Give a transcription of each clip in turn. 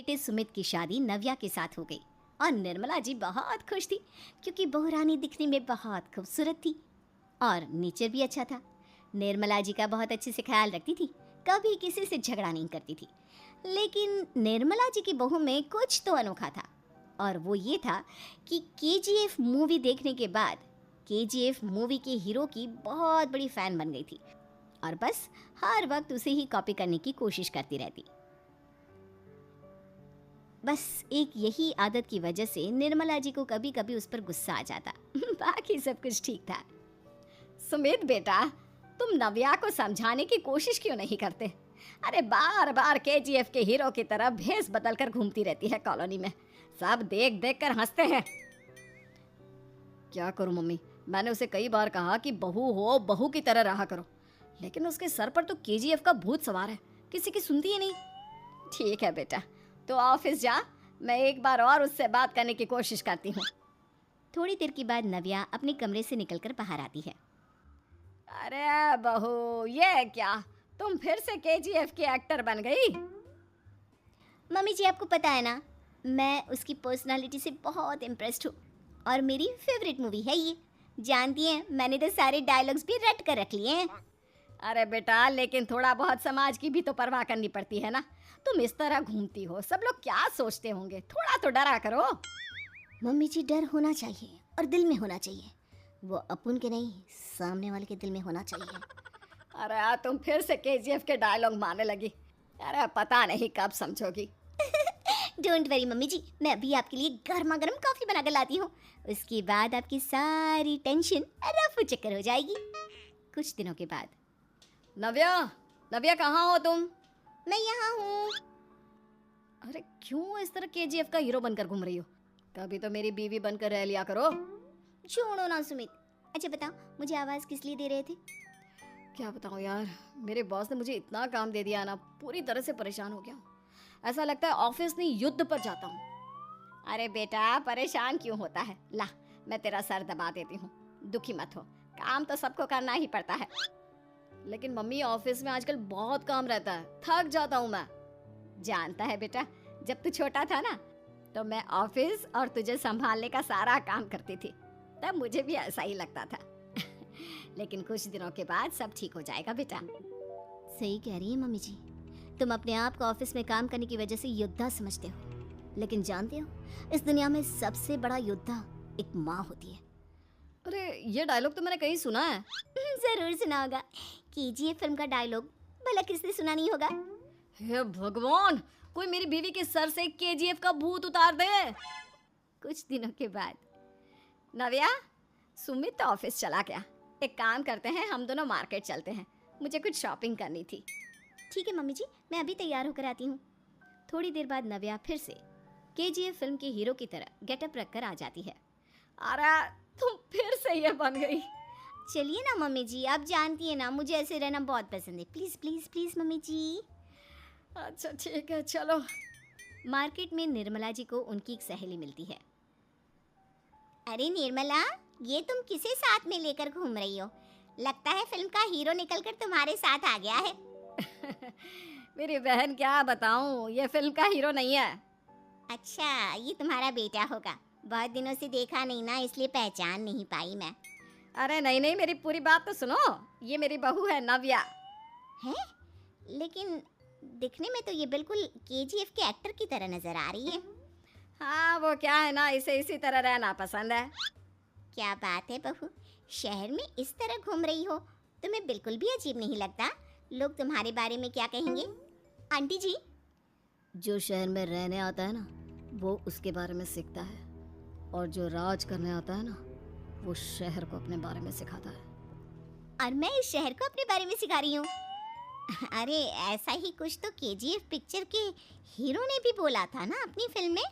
बेटे सुमित की शादी नव्या के साथ हो गई और निर्मला जी बहुत खुश थी क्योंकि बहू रानी दिखने में बहुत खूबसूरत थी और नेचर भी अच्छा था। निर्मला जी का बहुत अच्छे से ख्याल रखती थी, कभी किसी से झगड़ा नहीं करती थी। लेकिन निर्मला जी की बहू में कुछ तो अनोखा था और वो ये था कि केजीएफ मूवी देखने के बाद केजीएफ मूवी के हीरो की बहुत बड़ी फैन बन गई थी और बस हर वक्त उसे ही कॉपी करने की कोशिश करती रहती। बस एक यही आदत की वजह से निर्मला जी को कभी कभी उस पर गुस्सा आ जाता। बाकी सब कुछ ठीक था। सुमित बेटा, तुम नव्या को समझाने की कोशिश क्यों नहीं करते? अरे बार बार केजीएफ के हीरो की तरह भेस बदल कर घूमती रहती है कॉलोनी में, सब देख देख कर हंसते हैं। क्या करूं मम्मी, मैंने उसे कई बार कहा कि बहू हो बहू की तरह रहा करो, लेकिन उसके सर पर तो केजीएफ का भूत सवार है, किसी की सुनती ही नहीं। ठीक है बेटा, तो ऑफिस जा, मैं एक बार और उससे बात करने की कोशिश करती हूँ। थोड़ी देर के बाद नव्या अपने कमरे से निकलकर बाहर आती है। अरे बहू, ये क्या, तुम फिर से केजीएफ की एक्टर बन गई? मम्मी जी, आपको पता है ना, मैं उसकी पर्सनालिटी से बहुत इम्प्रेस्ड हूँ और मेरी फेवरेट मूवी है ये। जानती हैं, मैंने तो सारे डायलॉग्स भी रट कर रख लिए हैं। अरे बेटा, लेकिन थोड़ा बहुत समाज की भी तो परवाह करनी पड़ती है ना। तुम इस तरह घूमती हो, सब लोग क्या सोचते होंगे, थोड़ा तो डरा करो। मम्मी जी, डर होना चाहिए और दिल में होना चाहिए, वो अपन के नहीं, सामने वाले के दिल में होना चाहिए। अरे यार, तुम फिर से केजीएफ के डायलॉग मारने लगी। अरे पता नहीं कब समझोगी। डोंट वरी मम्मी जी, मैं अभी आपके लिए गर्मा गर्म कॉफी बना कर लाती हूँ, उसके बाद आपकी सारी टेंशन रफू चक्कर हो जाएगी। कुछ दिनों के बाद। नव्या, नव्या कहाँ हो तुम? मैं यहाँ हूँ। अरे क्यों इस तरह केजीएफ का हीरो बनकर घूम रही हो? कभी तो मेरी बीवी बनकर रह लिया करो। छोड़ो ना सुमित। अच्छा बताओ, मुझे आवाज़ किस लिए दे रहे थे? क्या बताऊँ यार, मेरे बॉस ने मुझे इतना काम दे दिया ना, पूरी तरह से परेशान हो गया हूँ। ऐसा लगता है ऑफिस नहीं युद्ध पर जाता हूँ। अरे बेटा, परेशान क्यों होता है? ला, मैं तेरा सर दबा देती हूँ, दुखी मत हो, काम तो सबको करना ही पड़ता है। लेकिन मम्मी, ऑफिस में आजकल बहुत काम रहता है, थक जाता हूँ मैं। जानता है बेटा, जब तू छोटा था ना, तो मैं ऑफिस और तुझे संभालने का सारा काम करती थी, तब मुझे भी ऐसा ही लगता था। लेकिन कुछ दिनों के बाद सब ठीक हो जाएगा बेटा। सही कह रही है मम्मी जी, तुम अपने आप को ऑफिस में काम करने की वजह से योद्धा समझते हो, लेकिन जानते हो, इस दुनिया में सबसे बड़ा योद्धा एक माँ होती है। अरे ये डायलॉग तो मैंने कहीं सुना है। जरूर सुना होगा, केजीएफ फिल्म का डायलॉग, भला किसने सुना नहीं होगा? हे भगवान, कोई मेरी बीवी के सर से केजीएफ का भूत उतार दे। कुछ दिनों के बाद। नव्या, सुमित तो ऑफिस चला गया, एक काम करते हैं, हम दोनों मार्केट चलते हैं, मुझे कुछ शॉपिंग करनी थी। ठीक है मम्मी जी, मैं अभी तैयार होकर आती हूँ। थोड़ी देर बाद नव्या फिर से केजीएफ फिल्म के हीरो की तरह गेटअप रखकर आ जाती है। अरे तुम फिर से ये बन गई। चलिए ना मम्मी जी, आप जानती है ना, मुझे ऐसे रहना बहुत पसंद है, प्लीज प्लीज प्लीज मम्मी जी। अच्छा ठीक है, चलो। मार्केट में निर्मला जी को उनकी एक सहेली मिलती है। अरे निर्मला, ये तुम किसे साथ में लेकर घूम रही हो? लगता है फिल्म का हीरो निकलकर तुम्हारे साथ आ गया है। मेरी बहन, क्या बताऊं, ये फिल्म का हीरो नहीं है। अच्छा, ये तुम्हारा बेटा होगा, बहुत दिनों से देखा नहीं ना, इसलिए पहचान नहीं पाई मैं। अरे नहीं नहीं, मेरी पूरी बात तो सुनो, ये मेरी बहू है नव्या। है? लेकिन दिखने में तो ये बिल्कुल केजीएफ के एक्टर की तरह नजर आ रही है। हाँ, वो क्या है ना, इसे इसी तरह रहना पसंद है। क्या बात है बहू, शहर में इस तरह घूम रही हो, तुम्हें बिल्कुल भी अजीब नहीं लगता? लोग तुम्हारे बारे में क्या कहेंगे? आंटी जी, जो शहर में रहने आता है ना, वो उसके बारे में सीखता है, और जो राज करने आता है ना, वो शहर को अपने बारे में सिखाता है। और मैं इस शहर को अपने बारे में सिखा रही हूँ। अरे ऐसा ही कुछ तो केजीएफ पिक्चर के हीरो ने भी बोला था ना अपनी फिल्म में।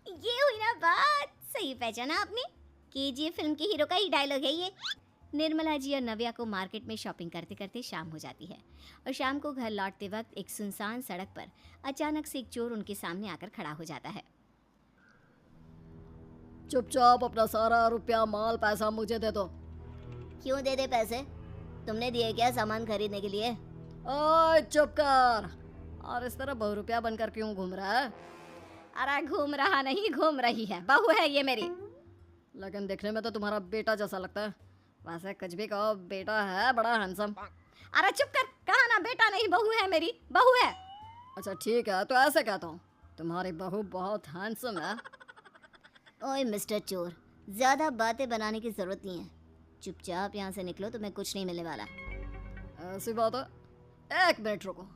ये हुई ना बात, सही पहचाना आपने, केजीएफ फिल्म के हीरो का ही डायलॉग है ये। निर्मला जी और नव्या को मार्केट में शॉपिंग करते करते शाम हो जाती है और शाम को घर लौटते वक्त एक सुनसान सड़क पर अचानक से एक चोर उनके सामने आकर खड़ा हो जाता है। चुपचाप अपना सारा रुपया, माल, पैसा मुझे दे दो। क्यों दे दे पैसे? तुमने दिए क्या सामान खरीदने के लिए? ओए चुप कर, और इस तरह बहुरूपिया बनकर क्यों घूम रहा है? अरे घूम रहा नहीं, घूम रही है, बहू है ये मेरी। लेकिन देखने में तो तुम्हारा बेटा जैसा लगता है। वैसे कुछ भी कहो, बेटा है बड़ा हैंडसम। अरे चुप कर, कहा ना बेटा नहीं, बहू है मेरी, बहू है। अच्छा ठीक है, तो ऐसे कहता हूँ, तुम्हारी बहू बहुत हैंडसम है। ओए मिस्टर चोर, ज्यादा बातें बनाने की जरूरत नहीं है। चुपचाप यहाँ से निकलो, तुम्हें कुछ नहीं मिलने वाला। ऐसी बात है? एक मिनट रुको,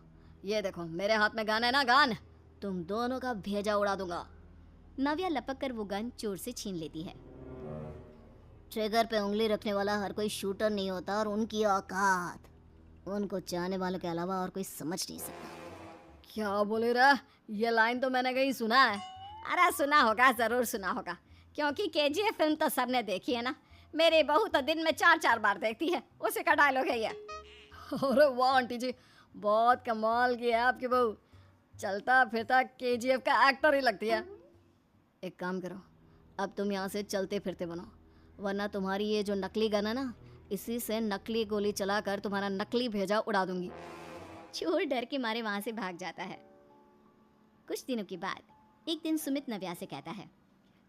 ये देखो मेरे हाथ में गन है ना, गन। तुम दोनों का भेजा उड़ा दूंगा। नव्या लपक कर वो गन चोर से छीन लेती है। ट्रिगर पे उंगली रखने वाला हर कोई शूटर नहीं होता, और उनकी औकात उनको चाहने वालों के अलावा और कोई समझ नहीं सकता। क्या बोले रहा? ये लाइन तो मैंने कहीं सुना है। अरे सुना होगा, जरूर सुना होगा, क्योंकि केजीएफ फिल्म तो सबने देखी है ना। मेरी बहू तो दिन में 4-4 बार देखती है, उसी का डायलॉग है ये। अरे वाह आंटी जी, बहुत कमाल की है आपकी बहू। चलता फिरता केजीएफ का एक्टर ही लगती है। एक काम करो, अब तुम यहाँ से चलते फिरते बनो, वरना तुम्हारी ये जो नकली गन है ना, इसी से नकली गोली चलाकर तुम्हारा नकली भेजा उड़ा दूंगी। चोर डर के मारे वहां से भाग जाता है। कुछ दिनों के बाद एक दिन सुमित नव्या से कहता है,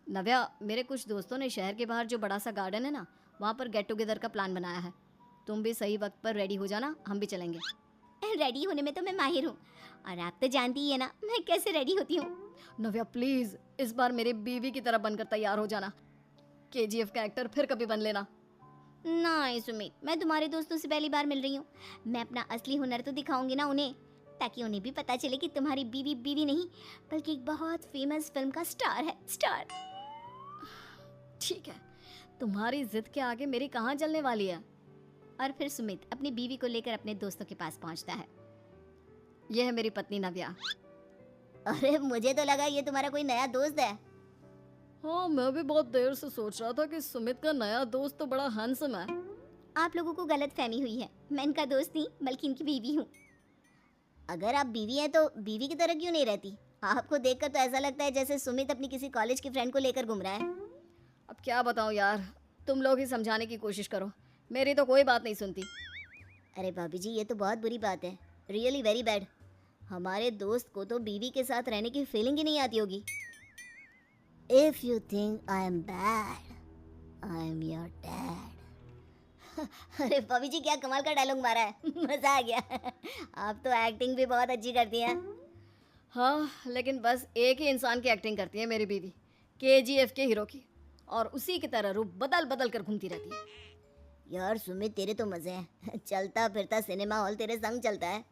नव्या, मेरे कुछ दोस्तों ने शहर के बाहर जो बड़ा सा गार्डन है ना, वहाँ पर गेट टुगेदर का प्लान बनाया है। तुम भी सही वक्त पर रेडी हो जाना, हम भी चलेंगे। रेडी होने में तो मैं माहिर हूँ, और आप तो जानती ही है ना मैं कैसे रेडी होती हूँ। नव्या प्लीज इस बार मेरी बीवी की तरह बनकर तैयार हो जाना। केजीएफ का एक्टर फिर कभी बन लेना। नहीं सुमित, मैं तुम्हारे दोस्तों से पहली बार मिल रही हूँ। मैं अपना असली हुनर तो दिखाऊंगी ना उन्हें, ताकि उन्हें भी पता चले कि तुम्हारी बीवी बीवी नहीं, बल्कि एक बहुत फेमस फिल्म का स्टार है, स्टार। ठीक है, तुम्हारी जिद के आगे मेरी कहाँ जलने वाली है। और फिर सुमित अपनी बीवी को लेकर अपने दोस्तों के पास पहुंचता है। यह है मेरी पत्नी नव्या। अरे मुझे तो लगा ये तुम्हारा कोई नया दोस्त है। हाँ, मैं भी बहुत देर से सोच रहा था कि सुमित का नया दोस्त तो बड़ा हैंडसम है। आप लोगों को गलत फहमी हुई है, मैं इनका दोस्त नहीं बल्कि इनकी बीवी हूँ। अगर आप बीवी हैं तो बीवी की तरह क्यों नहीं रहती? आपको देखकर तो ऐसा लगता है जैसे सुमित अपनी किसी कॉलेज की फ्रेंड को लेकर घूम रहा है। अब क्या बताऊँ यार, तुम लोग ही समझाने की कोशिश करो, मेरी तो कोई बात नहीं सुनती। अरे भाभी जी, ये तो बहुत बुरी बात है, रियली वेरी बैड। हमारे दोस्त को तो बीवी के साथ रहने की फीलिंग ही नहीं आती होगी। If you think I am bad, I am your dad. अरे भाभी जी, क्या कमाल का डायलॉग मारा है, मजा आ गया। आप तो एक्टिंग भी बहुत अच्छी करती हैं। हाँ, लेकिन बस एक ही इंसान की एक्टिंग करती है मेरी बीवी, केजीएफ के हीरो की, और उसी की तरह रूप बदल बदल कर घूमती रहती है। यार सुमित, तेरे तो मजे हैं, चलता फिरता सिनेमा हॉल तेरे संग चलता है।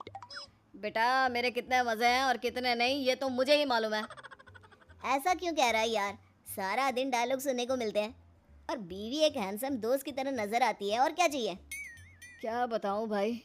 बेटा, मेरे कितने मजे हैं और कितने नहीं ये तो मुझे ही मालूम है। ऐसा क्यों कह रहा है यार, सारा दिन डायलॉग सुनने को मिलते हैं, और बीवी एक हैंडसम दोस्त की तरह नजर आती है, और क्या चाहिए। क्या बताऊं भाई,